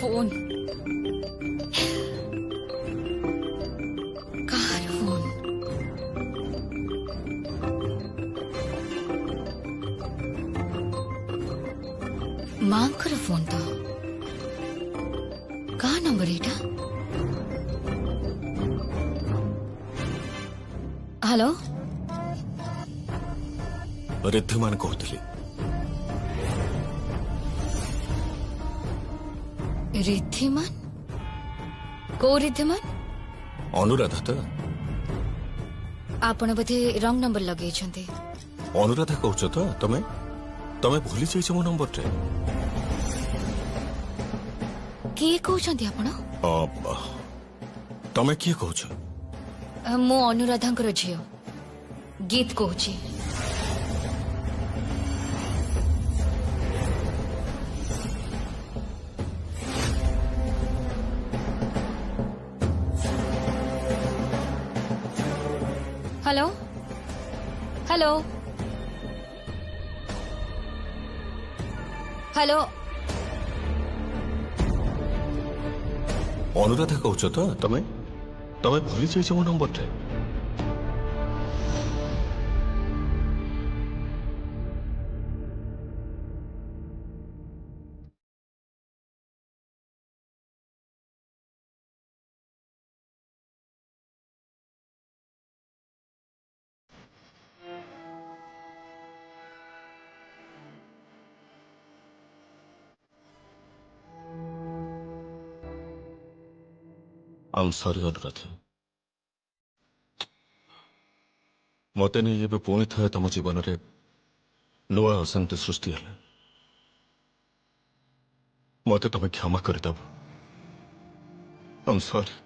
Phone car phone मांकर phone तो का number एटा hello Riddhiman कहते रिद्धिमान को रिद्धिमान अनुराधा तो आपण बोधे रंग नंबर लगे अनुराधा कौच तो तमे तमे भूली जाइछ मो नंबर रे किए कहउछंती आपण तमे किए कौच मो अनुराधांकर झियो गीत कहूची हेलो हेलो हेलो अनुराधा कौच तो तमे तमे भूली जाइछ मो नंबर रे I'm sorry अनुराधा मत नहीं ये पुणी थे तुम जीवन में नुआ अशांति सृष्टि है मत तुम क्षमा करदब I'm sorry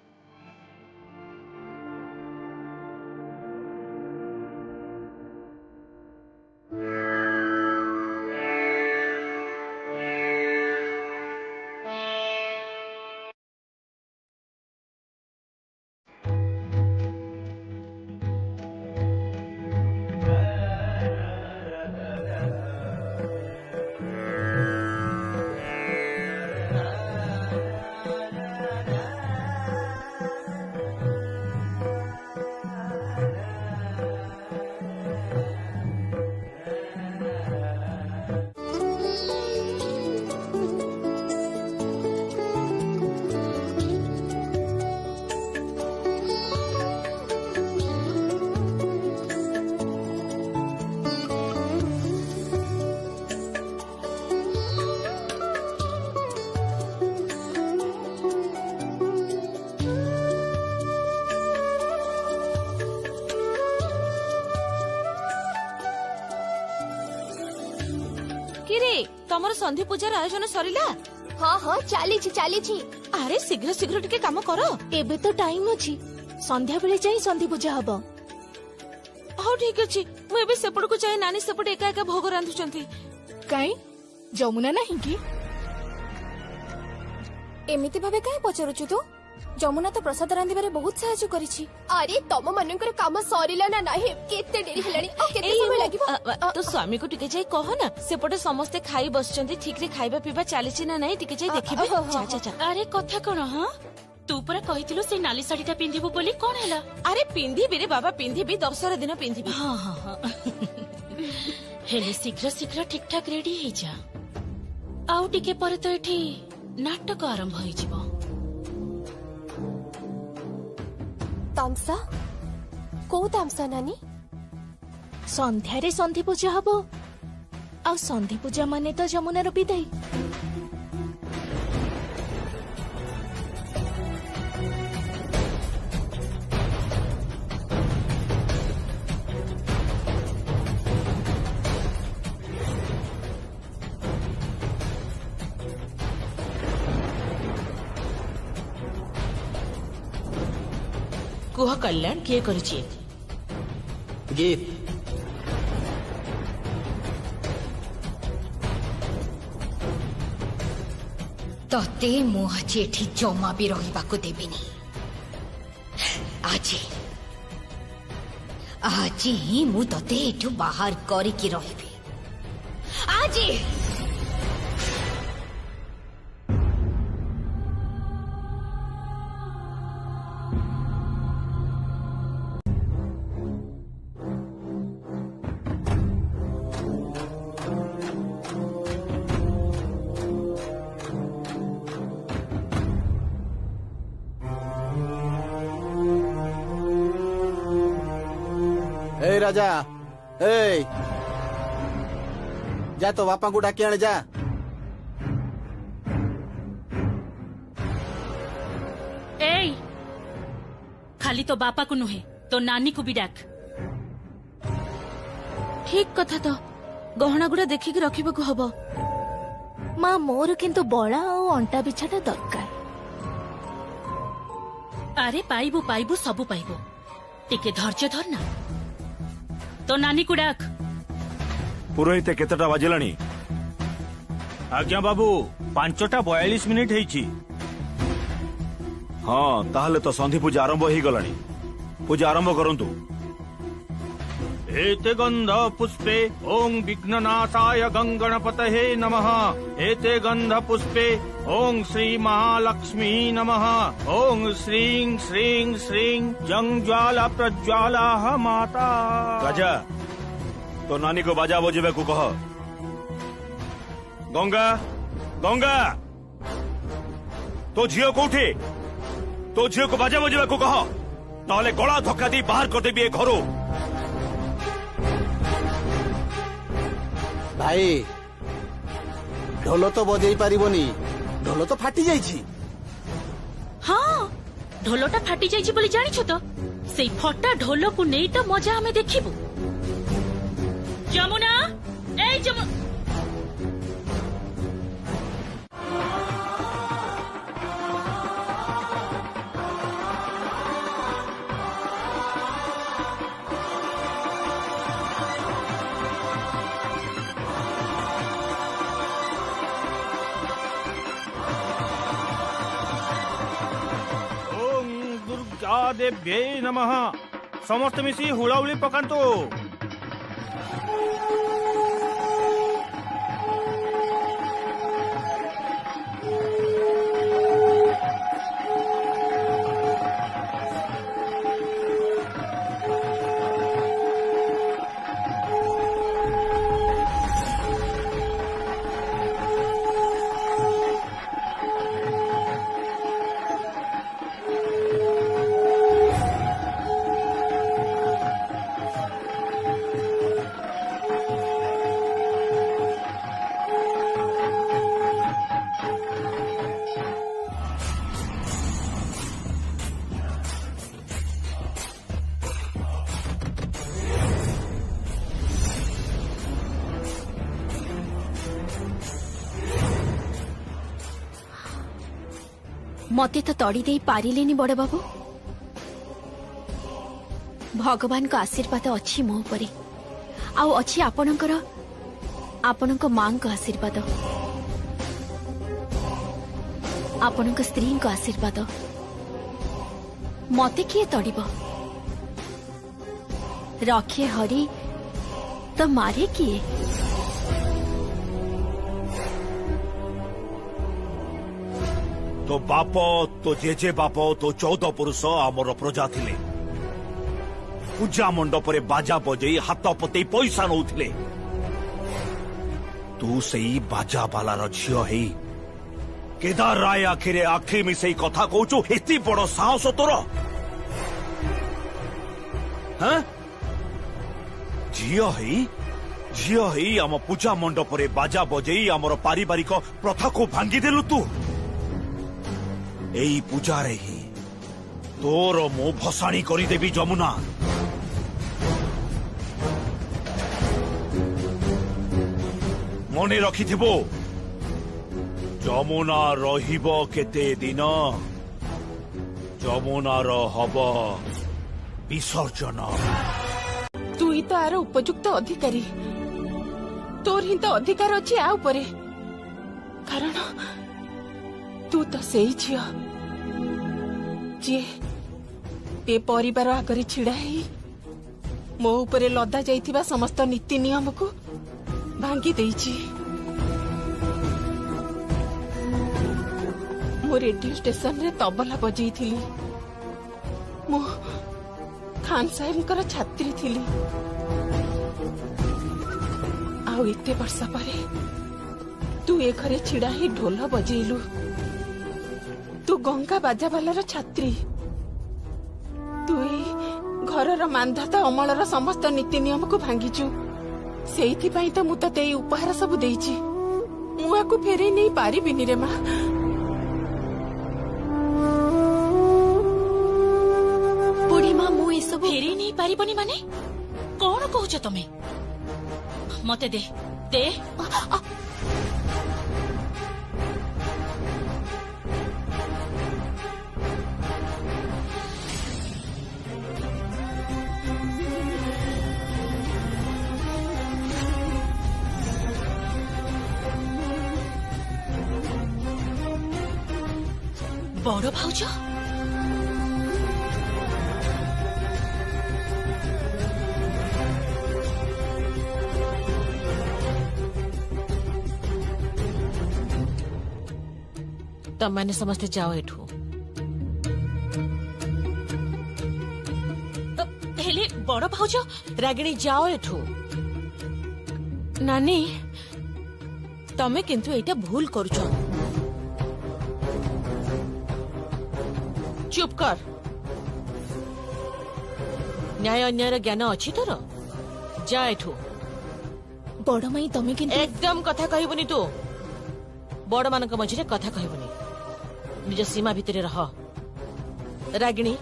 तमर संधि पूजार आयोजन सरिला हाँ हाँ चली अरे शीघ्र शीघ्र टिके काम कर एबे तो टाइम अछि संध्या बेले जाई संधि पूजा हबो हाँ ठीक अच्छी मु एबे सेपड़ को जाए नानी सेपट एका एका भोग रांधुचंती काई जमुना नहीं कि एमिति भाबे काई पचरुछु तू जमुना तो प्रसाद रांधिबारे बहुत सहायता करिछि अरे तम मनकर काम सरिला ना नाही केते डेरी हेलानी आ केते समय लागिबो तो स्वामी को टिके जाई कह ना सेपटे समस्ते खाई बसचंती ठीक रे खाइबा पीबा चलीछि ना नहीं टिके जाई देखिबे जा अरे कथा कोन हां तू परा कहिथिलु से नाली साड़ीटा पिंधिबो बोली कोन हैला अरे पिंधिबी रे बाबा पिंधिबी दशहरा दिन पिंधिबी हां हां हां हेले शीघ्र शीघ्र ठीक ठाक रेडी हे जा आउ टिके पर तो एठी नाटक आरंभ होई जिवो तामसा को तामसा नानी संध्या रे संधि पूजा हबो आ संधि पूजा माने तो जमुना रो विदाई कुह कल्याण किए करिछि गीत तते मोह जेठी जमा भी रहिबाको देबिनी आजी आजी ही मु तते एठु बाहर करिकी रहिबी आजी ए राजा ए जा तो बापा को डाकी आने जा। ए खाली तो बापा को नुहे तो नानी को भी डाक। ठीक कथा तो गहना गुड़ा देखिकी रखिबाकू हबो। माँ मोर किंतु बड़ा और अंटा बिछाटा दरकार। अरे पाइबू पाइबू सबू पाइबू टिके धैर्य धरना। तो नानी को डाक। पुरोहित केतटा बाजिलानी? आज्ञा बाबू 5:42 ହେଇଛି। हाँ ताहले तो संधि पूजा आरंभ हो गलानी। पूजा आरंभ करंतु। एते गंध पुष्पे ओं विघ्ननाशाय गंगणपतये नमः। एते गंध पुष्पे ओं श्री महालक्ष्मी नमः। ओं श्रीं श्रीं श्रीं जंज्वाला प्रज्वाला माता। राजा तो नानी को बाजा बजेबे को कह। गंगा गंगा तो झियो कोठे? तो झियो को बाजा बजेबे को कह, नहले गला धक्का दी बाहर कर देबी ए घरो। भाई ढोल तो बजे पारिबनी, ढोल तो फाटी जाइछि। हाँ ढोलटा फाटी जाइछि बोली जानिछ तो सेई फटा ढोल को नहीं तो मजा हमें देखिबू। जमुना ए जमुना देव्यै नमः। समस्त मिसी हुलाहुली पकांतो। मते तो तड़ी दे पारिलेनी बड़ बाबू। भगवान को आशीर्वाद अच्छी मो उपरे आउ अच्छी आपणक मां को आशीर्वाद, आपणक स्त्री को आशीर्वाद। मते किए तड़िब? रखे हरि तो मारे किए? तो बाप तो जेजे बाप तो 14 पुरुष आमर प्रजा थिले। पूजा मंडप रे बाजा बजेई हाथ पते पैसा नौथिले। तू सेई बाजा बालार झियो हेई केदार राय आखिरे आखि मिसेई कथा कहूचु। एति बड़ साहस तोर? हाँ झियो हेई आम पूजा मंडप रे बाजा बजेई आमर पारिवारिक प्रथा को भांगी देलु तू। एई पूजा रे ही तोर मो भसाणी करी देबी जमुना। मने रखिथिबो जमुना रहिब केते दिन, जमुनार हब विसर्जन। तू ही तो आर उपयुक्त अधिकारी, तोर ही तो अधिकार अच्छी आ उपरे। कारण तू तो सेई झियो जी ए परिवार आगरे छिड़ा ही मो उपरे लदा जाइथिबा समस्त नीति नियम को भांगी देइछि। मो रेडियो स्टेशन रे तबला बजेई थिली। मो खान साहेब छात्री थिली। आउ एते वर्ष परे तू ए घरे छिड़ा ही ढोल बजेइलु। तू गंगा बाजा बालार छात्री। तू ଘରର ମାନ୍ଧାତା ଅମଳର ସମସ୍ତ ନୀତି ନିୟମକୁ ଭାଙ୍ଗିଛୁ। ସେଇଥିପାଇଁ ତ ମୁଁ ତତେ ଏଇ ଉପହାର ସବୁ ଦେଇଛି। ମୁଁ ଆକୁ ଫେରେଇ ନେଇ ପାରିବିନି ରେ ମା। ବୁଢ଼ୀମା ମୁଁ ଏସବୁ ଫେରେଇ ନେଇ ପାରିବନି ମାନେ କଣ କହୁଛ ତମେ? ମତେ ଦେ ଦେ। ବଡ ଭାଉଜ ତମମାନେ ସମସ୍ତେ ଯାଅ ଏଠୁ। ହେଲେ ବଡ ଭାଉଜ ରାଗିଣୀ ଯାଅ ଏଠୁ। ନାନୀ ତମେ କିନ୍ତୁ ଏଇଟା ଭୁଲ କରୁଛ। ଚୁପ୍ କର। ନ୍ୟାୟ ଅନ୍ୟାୟର ଜ୍ଞାନ ଅଛି ତୋର? ଯା ଏଠୁ। ବଡ ମାଇଁ ତମେ କିନ୍ତୁ ଏକଦମ କଥା କହିବୁନି ତୁ। ବଡ ମାନଙ୍କ ମଝିରେ କଥା କହିବୁନି। ନିଜ ସୀମା ଭିତରେ ରହ। ରାଗିଣୀ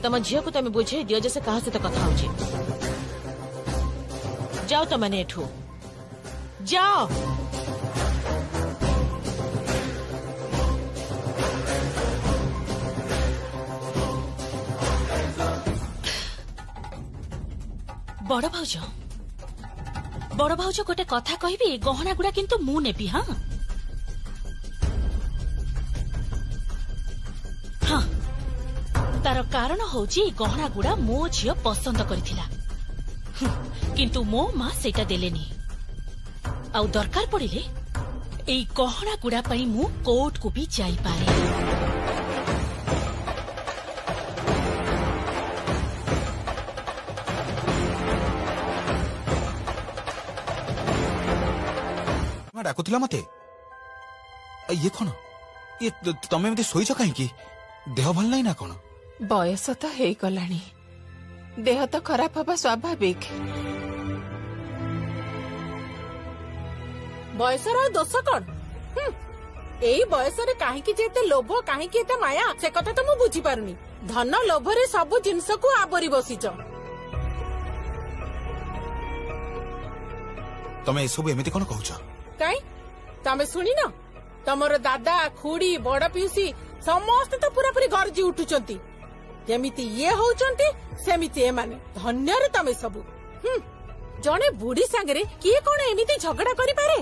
ତମ ଝିଅକୁ ତମେ ବୁଝେଇ ଦିଅ ଯେ ସେ କାହା ସହିତ କଥା ହଉଛି। ଯାଅ ତମମାନେ ଏଠୁ ଯାଅ। ବଡ ଭାଉଜ ଗୋଟେ କଥା କହିବି, ଗହଣା ଗୁଡା କିନ୍ତୁ ମୁଁ ନେବି। ହଁ ହଁ ତାର କାରଣ ହଉଛି ଗହଣା ଗୁଡା ମୋ ଝିଅ ପସନ୍ଦ କରିଥିଲା, କିନ୍ତୁ ମୋ ମା ସେଇଟା ଦେଲେନି। ଆଉ ଦରକାର ପଡିଲେ ଏଇ ଗହଣା ଗୁଡା ପାଇଁ ମୁଁ କୋର୍ଟକୁ ବି ଯାଇପାରେ। ଡାକୁଥିଲା ମତେ। ଇଏ କଣ? ଇଏ ତମେ ଏମିତି ଶୋଇଛ କାହିଁକି? ଦେହ ଭଲ ନାହିଁ ନା କଣ? ବୟସ ତ ହେଇଗଲାଣି, ଦେହ ତ ଖରାପ ହବା ସ୍ୱାଭାବିକ। ବୟସର ଆଉ ଦୋଷ କଣ? ଏଇ ବୟସରେ କାହିଁକି ଯେ ଏତେ ଲୋଭ, କାହିଁକି ଏତେ ମାୟା, ସେ କଥା ତ ମୁଁ ବୁଝିପାରୁନି। ଧନ ଲୋଭରେ ସବୁ ଜିନିଷକୁ ଆବରି ବସିଛ। ତମେ ଏସବୁ ଏମିତି କଣ କହୁଛ? କାଇଁ ତମେ ଶୁଣିନ? ତମର ଦାଦା, ଖୁଡି, ବଡ ପିଉସୀ ସମସ୍ତେ ତ ପୁରାପୁରି ଗର୍ଜି ଉଠୁଛନ୍ତି। ଯେମିତି ଇଏ ହଉଛନ୍ତି ସେମିତି ଏମାନେ। ଧନ୍ୟରେ ତମେ ସବୁ। ଜଣେ ବୁଢୀ ସାଙ୍ଗରେ କିଏ କଣ ଏମିତି ଝଗଡା କରିପାରେ?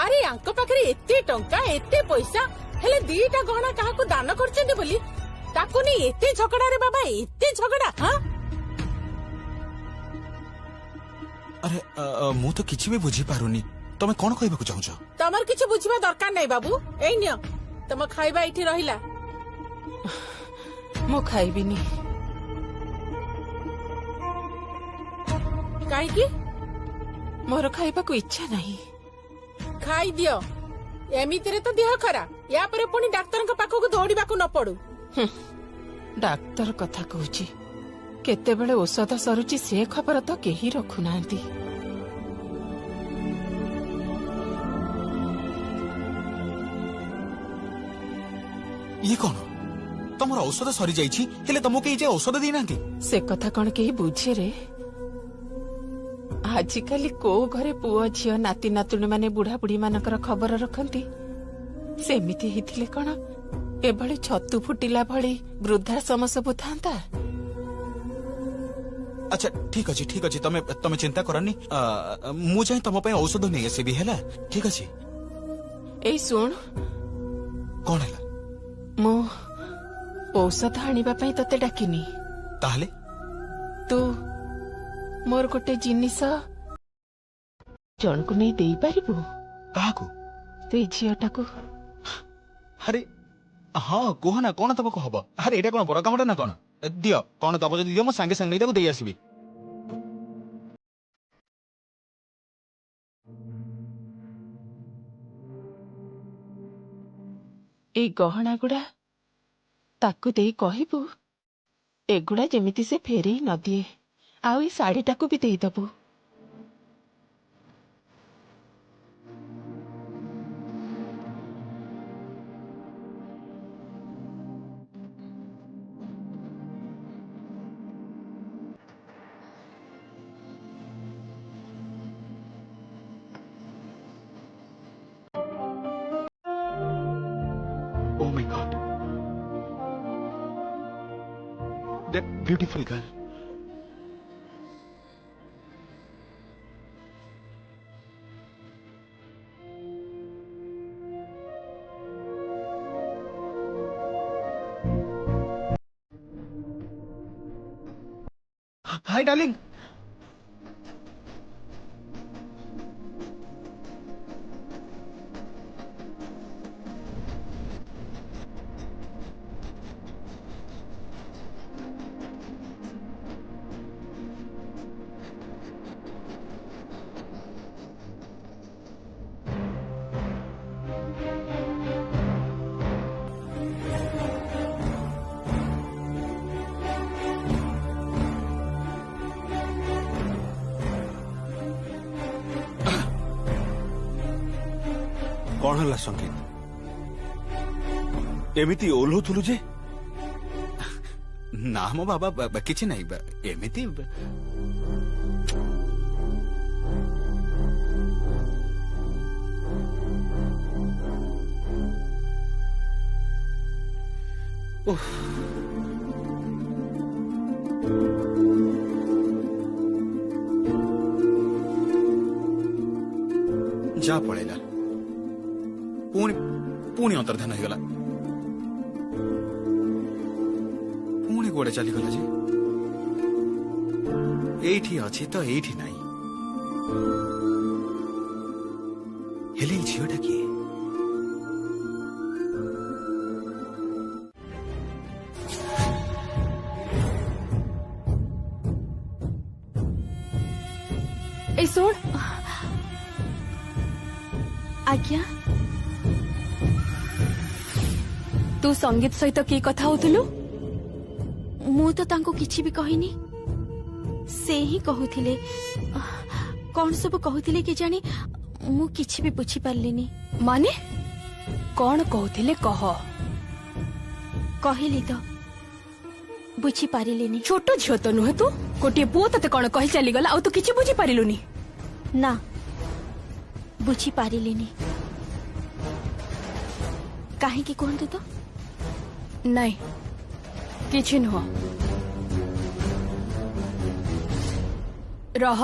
ଆରେ ଆଙ୍କ ପାଖରେ ଏତେ ଟଙ୍କା, ଏତେ ପଇସା, ହେଲେ ଦିଟା ଗହଣା କାହାକୁ ଦାନ କରୁଛନ୍ତି ବୋଲି ତାକୁ ନେଇ ଏତେ ଝଗଡାରେ ବାବା, ଏତେ ଝଗଡା। ଆରେ ମୁଁ ତ କିଛି ବି ବୁଝିପାରୁନି। ତମେ କଣ କହିବାକୁ ଚାହୁଁଛ? ତମର କିଛି ବୁଝିବା ଦରକାର ନାହିଁ ବାବୁ। ଏଇ ନିଅ ତମ ଖାଇବା ଏଇଠି ରହିଲା। ମୁଁ ଖାଇବିନି। କାହିଁକି? ମୋର ଖାଇବାକୁ ଇଚ୍ଛା ନାହିଁ। ଖାଇଦିଅ। ଏମିତିରେ ତ ଦେହ ଖରାପ, ୟା ପରେ ପୁଣି ଡାକ୍ତରଙ୍କ ପାଖକୁ ଦୌଡିବାକୁ ନ ପଡୁ। ଡାକ୍ତର କଥା କହୁଛି, କେତେବେଳେ ଔଷଧ ସରୁଛି ସେ ଖବର ତ କେହି ରଖୁନାହାନ୍ତି। ଇଏ କଣ? ତମର ଔଷଧ ସରିଯାଇଛି, ହେଲେ ତମକୁ କେହି ଯେ ଔଷଧ ଦେଇନାହାନ୍ତି? ସେ କଥା କଣ କେହି ବୁଝେରେ? ଆଜିକାଲି କୋଉ ଘରେ ପୁଅ ଝିଅ, ନାତି ନାତୁଣୀ ମାନେ ବୁଢାବୁଢୀ ମାନଙ୍କର ଖବର ରଖନ୍ତି? ସେମିତି ହେଇଥିଲେ କଣ ଏଭଳି ଛତୁ ଫୁଟିଲା ଭଳି ବୃଦ୍ଧାଶ୍ରମ ସବୁ ଥାନ୍ତା? ଆଚ୍ଛା ଠିକ ଅଛି, ଠିକ ଅଛି, ତମେ ଚିନ୍ତା କରନି। ମୁଁ ଯାଇ ତମ ପାଇଁ ଔଷଧ ନେଇ ଆସିବି, ହେଲା? ଠିକ ଅଛି। ଏଇ ଶୁଣ, କଣ ହେଲା? ମୁଁ ଔଷଧ ଆଣିବା ପାଇଁ ତତେ ଡାକିନି। ତାହେଲେ ତୁ ମୋର ଗୋଟେ ଜିନିଷ ଜଣକୁ ନେଇ ଦେଇପାରିବୁ? କାହାକୁ? ସେଇ ଝିଅଟାକୁ। ଆରେ ହଁ, କୁହନା, କଣ ତମକୁ ହବ? ଆରେ ଏଇଟା କଣ ବଡ କାମଟା ନା କଣ? ଦିଅ, କଣ ଦବ ଯଦି ଦିଅ, ମୁଁ ସାଙ୍ଗେ ସାଙ୍ଗେ ନେଇ ତାକୁ ଦେଇ ଆସିବି। ଏଇ ଗହଣା ଗୁଡା ତାକୁ ଦେଇ କହିବୁ ଏଗୁଡା ଯେମିତି ସେ ଫେରେଇ ନଦିଏ ଆଉ ଏଇ ଶାଢୀଟାକୁ ବି ଦେଇଦବୁ। Oh my God. That beautiful girl. Hi, darling. କଣ ହେଲା ସଙ୍ଗୀତ? ଏମିତି ଓହ୍ଲଉଥିଲୁ ଯେ? ନା ମୋ ବାବା କିଛି ନାହିଁ ଏମିତି ଯା ପଳେଇଲା ପୁଣି ଅନ୍ତର୍ଧାନ ହେଇଗଲା ପୁଣି କୁଆଡେ ଚାଲିଗଲା ଯେ ଏଇଠି ଅଛି ତ ଏଇଠି ନାହିଁ ହେଲେ ଏଇ ଝିଅଟା କିଏ? ए सुन आज्ञा तू संगीत सहित की कथा होतलु? मु तो तांको किछि भी कहिनी से ही कहूथिले कौन सब कहूथिले कि जानी मु किछि भी बुझी पारलिनी। माने कौन कहूथिले कह कहली तो बुझी पारिलिनी। छोटो झियो तो नुहे तू गोटे पुओ तते कौन कहि चली गला आ तू किछि बुझी पारिलुनी? ना बुझी पारिलिनी। काहे की कहंतु तो? नहीं किछि नुह रह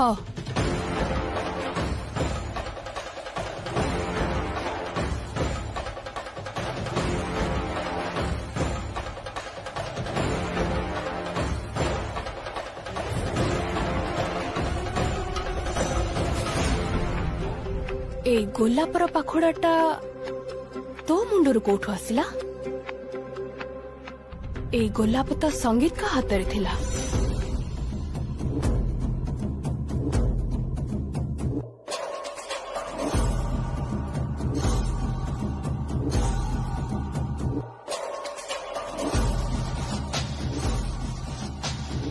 ए गोलापर पाखुड़ाटा तो मुंडरू कोठू आसिला? ए गोलाप तो संगीत का हाथ रे थिला।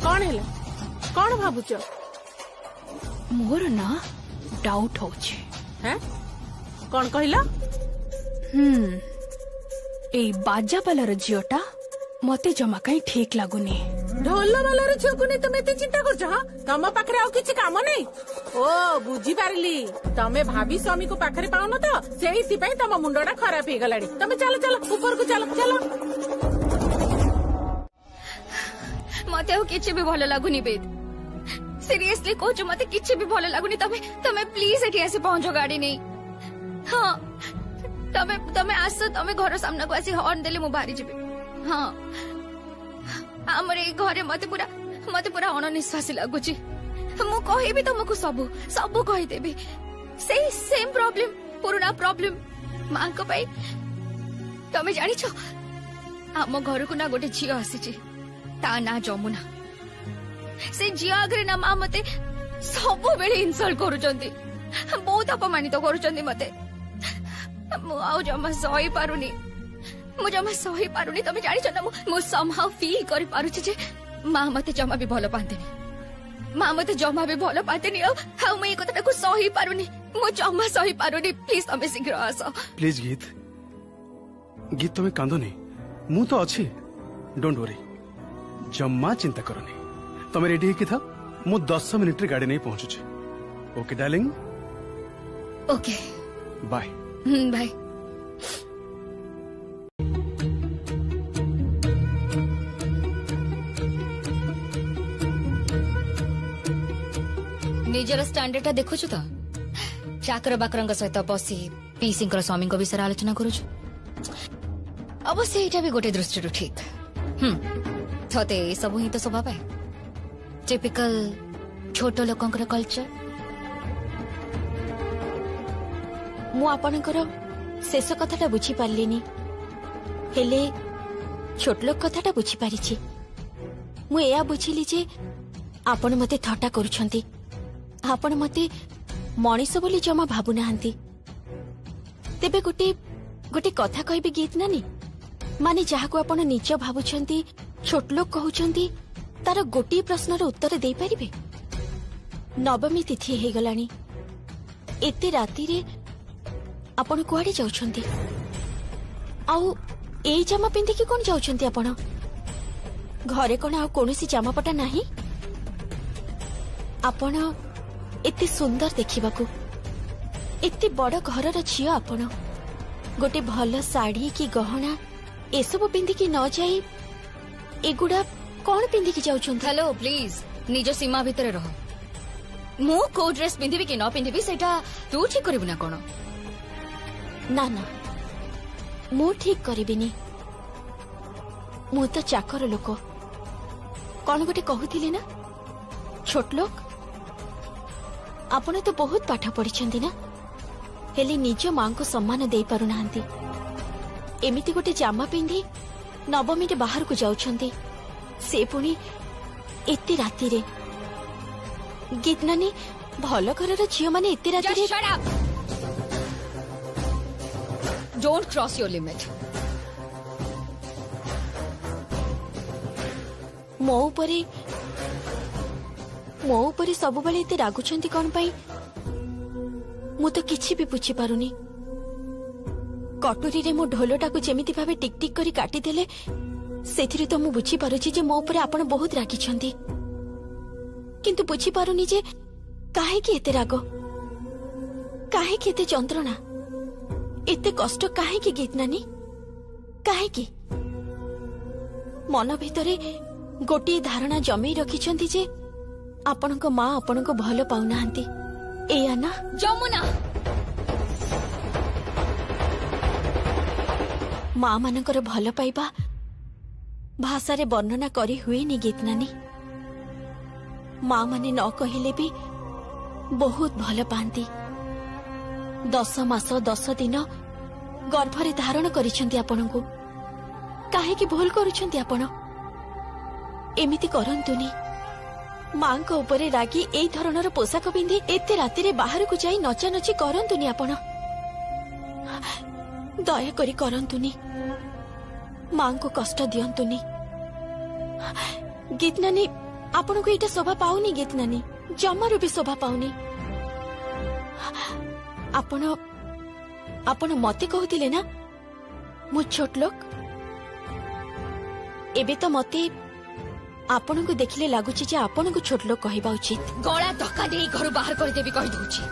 कौन है कौन भाबुच? मोर ना डाउट होछि। हैं कौन कहला? ए बाजा पालार झियोटा मते जमा कहीं ठीक लागुनी। ढोल वालार झियो को नहीं तुम एते चिंता करछ? हां तम पाखरे आउ किछि काम नहीं? ओ बुझी पारली तमे भाभी स्वामी को पाखरे पाउनो तो सेही पई तम मुंडटा खराब हे गलाडी। तमे चलो चलो ऊपर को चलो चलो। मते हो किछि भी भलो लागुनी बेद सीरियसली कहूँ मते किछि भी भलो लागुनी। तमे प्लीज एठी आसी पहुंचो गाड़ी नहीं। हाँ तमे आस तमे घर सामना को आसी हॉर्न देले मु बाहरी जिबे। हाँ हमर ए घरे मते पूरा अणनिश्वासी लागुची। मु कहिबी तुमको सब कहि देबी सेम प्रॉब्लम पुराना प्रॉब्लम मां को पई। तमे जानि छ हम घर को ना गोटे झियो आसीची ता ना जमुना। से झियो आगरे ना मां मते सब बेले इनसल्ट करूचंती बहुत अपमानित करूचंती मते। मु आउ जमा सही पारुनी तमे जानि छ ना मु समहाउ फील करि पारुची जे माँ मते जमा भी भल पाते माँ मते जमा भी भल पाते मुझे कथा को सही पारुनी मु जमा सही पारुनी प्लीज तमें शीघ्र आस प्लीज गीत गीत तुम्हें कांदनी मु तो अच्छी डोंट वरी जम्मा चिंता करनी तुम्हें रेडी है था मु 10 मिनिट रे गाड़ी नहीं पहुंचुची okay darling okay bye bye निजर स्टैंडर्ड देखु तो चाकर बाकर सहित बसी पीसी स्वामी विषय आलोचना करुछु अवश्य यहाँ भी गोटे दृष्टि ठीक थे सब ही तो स्वभाव है टिपिकल छोट लोकंकर कल्चर मु आपणकर शेष कथाटा बुझी पारलिनी हेले छोट लोक कथाटा बुझी पारिछि मु एया बुझिली जे आपण मते थट्टा करूछंती आपण मते मनीष बोली जमा भाबु नाहंती तेबे गोटे गोटे कथा कहबे गीत नानी माने जहा को आपण निज भाबुछंती छोट लोक कहउछंती तार गोटे प्रश्नर उत्तर दे परिबे नवमी तिथि हे गलानी एते राती रे आपण कुआडे जाउछंती आउ एई जामा पिंदी की कोन जाउछंती आपण घरे कोन आ कोनोसी जामापटा नाही आपण एते सुंदर देखिबाकू एते बड़ घरर झियो आपण गोटे भल साड़ी की गहना एसबु पिंदी की न जाई एगुड़ा कौन पिंदी की जाउछंती हेलो प्लीज निज सीमा भितर रह मु को ड्रेस पिंधिबी कि न पिंधिबी सेटा तू ठीक करिबु ना कोन ना ना मु ठीक करिबिनी मु तो चाकर लोक कौन गोटे कहूथिली ना छोट लोक आपण तो बहुत पाठ पढ़ी ना हेले निज मां को सम्मान दे पारु नाहंती एमिति गोटे जामा पिंधि नवमी रे बाहर को जाउछंती से पुणी एते राती रे गीत नानी भल घरर झियो माने एते राती रे shut up don't cross your limit मो उपरे सब बेले एते रागुछंती कोन पई मु तो किछि भी पूछि पारुनी कटोरी रे मो ढोलटा को जेमिति भाबे टिक टिक करी काटी देले सेथिरि तो मु बुझी पारुछि जे मो उपरे आपण बहुत रागी छंती किंतु बुझी पारुनी जे काहे की एते राग काहे की एते जंत्रणा एते कष्ट काहे की गीत नानी काहे की मन भितरे गोटी धारणा जमी रखिछंती जे आपणको मां आपणको भलो पाउनाहांती एया ना जमुना मां मानकर भल पाइबा भाषा रे वर्णना करी हुए नी गीत नानी मां माने न कहिले भी बहुत भल पांती 10 मास 10 दिन गर्भरे धारण करिसेंती आपनकु काहे की भूल करूछंती आपण एमिति करंतुनी मां को ऊपर रागी एई धरणर पोशाक पिंधि एते राती रे बाहर को जाई नचा नची करंतुनी आपण दया करी करंतुनी मां को कष्ट दियंतुनी गीत नानी आपण को एटा शोभा पाउनी गीत नानी जमारू भी शोभा पाउनी आपण मते कहतिले ना मु छोट लोक एबे तो मते आपण को देखिले लागुची जे आपण को छोट लोक कहबा उचित गला धक्का दे घर बाहर कर देबी कहि दउची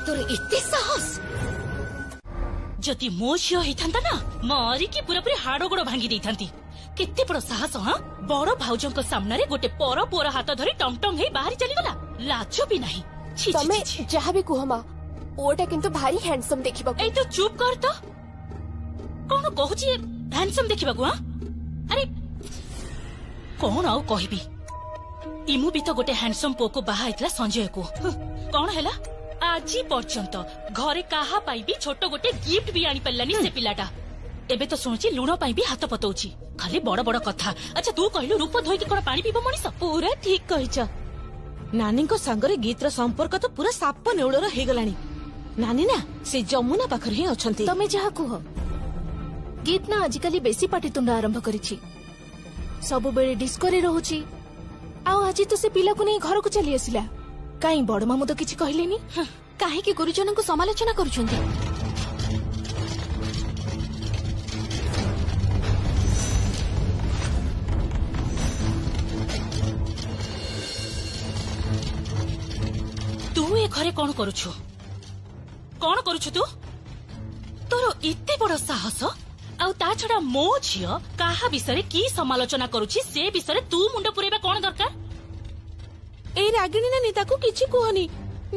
तोर एते साहस जदि मो झियो होइथांता ना मारी की पूरा पूरी हाड़ गोड़ भांगी देइथांती केते बड़ साहस हां बड़ भाउजंक सामने रे गोटे पर पोर हाथ धरी टंग टंग हे बाहर चली गला लाजो भी नहीं छी तमे जहा भी कुह मां ओटा किंतु भारी हैंडसम देखिबा ए तो चुप कर तो कोन कहूची हैंडसम देखिबा को हां अरे कौन आउ कहबी इमु भी तो गोटे हैंडसम पो को बाहा इतला संजय को कौन हैला आजी पर्यंत घरे काहा पाई भी छोट गोटे गिफ्ट भी आनी पल्लानी से पिलाटा एबे तो सुनची लुण पाई भी हाथ पतौची खाली बड़ बड़ कथा अच्छा तू कहलु रूप धोई के कोन पानी पीबो मनीष पूरा ठीक कहिछ नानी को संगरे गीत रो संपर्क तो पूरा साप नेउळर हे गलानी नानी ना से जमुना पाखर ही अछंती तमे जहा कुह गीत ना आजिकली बेसी पाटितुंड आरंभ करिछि सब बेले डिस्को रे रहउछि ଆଉ ଆଜି ତ ସେ ପିଲାକୁ ନେଇ ଘରକୁ ଚାଲି ଆସିଲା କାଇଁ ବଡ ମାମୁଁ ତ କିଛି କହିଲେନି? କାହିଁକି ଗୁରୁଜନଙ୍କୁ ସମାଲୋଚନା କରୁଛନ୍ତି? ତୁ ଏ ଘରେ କଣ କରୁଛୁ? କଣ କରୁଛୁ ତୁ? ତୋର ଏତେ ବଡ ସାହସ! ଆଉ ତା ଛଡା ମୋ ଝିଅ କାହା ବିଷୟରେ କି ସମାଲୋଚନା କରୁଛି ସେ ବିଷୟରେ ତୁ ମୁଣ୍ଡ ପୁରେଇବା କଣ ଦରକାର? ଏଇ ରାଗିଣୀ ନାନୀ ତାକୁ କିଛି କୁହନି,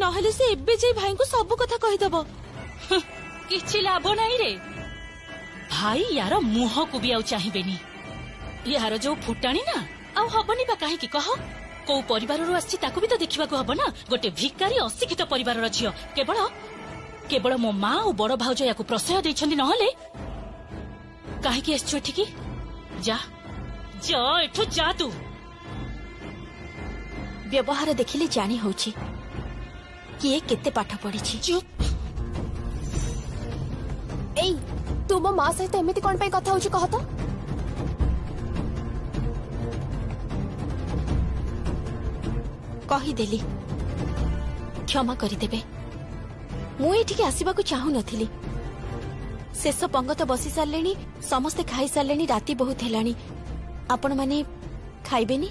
ନହେଲେ ସେ ଏବେ ଯାଇ ଭାଇଙ୍କୁ ସବୁ କଥା କହିଦବ। କିଛି ଲାଭ ନାହିଁ ରେ। ଭାଇ ୟାର ମୁହଁକୁ ବି ଆଉ ଚାହିଁବେନି। ୟାର ଯୋଉ ଫୁଟାଣି ନା ଆଉ ହବନି ବା କାହିଁକି କହ? କୋଉ ପରିବାରରୁ ଆସିଛି ତାକୁ ବି ତ ଦେଖିବାକୁ ହବ ନା। ଗୋଟେ ଭିକାରୀ ଅଶିକ୍ଷିତ ପରିବାରର ଝିଅ। କେବଳ ମୋ ମା ଆଉ ବଡ ଭାଉଜ ୟାକୁ ପ୍ରଶ୍ରୟ ଦେଇଛନ୍ତି, ନହେଲେ କାହିଁକି ଆସିଛୁ ଏଠିକି? ଯା ଏଠୁ ଯା। ତୁ ବ୍ୟବହାର ଦେଖିଲେ ଜାଣି ହଉଛି କିଏ କେତେ ପାଠ ପଢିଛି। ଚୁପ୍। ଏଇ ତୁ ମୋ ମା ସହିତ ଏମିତି କଣ ପାଇଁ କଥା ହଉଛୁ କହ ତ? କହିଦେଲି, କ୍ଷମା କରିଦେବେ। ମୁଁ ଏଠିକି ଆସିବାକୁ ଚାହୁଁନଥିଲି। ଶେଷ ପଙ୍ଗତ ବସି ସାରିଲେଣି, ସମସ୍ତେ ଖାଇ ସାରିଲେଣି, ରାତି ବହୁତ ହେଲାଣି। ଆପଣମାନେ ଖାଇବେନି?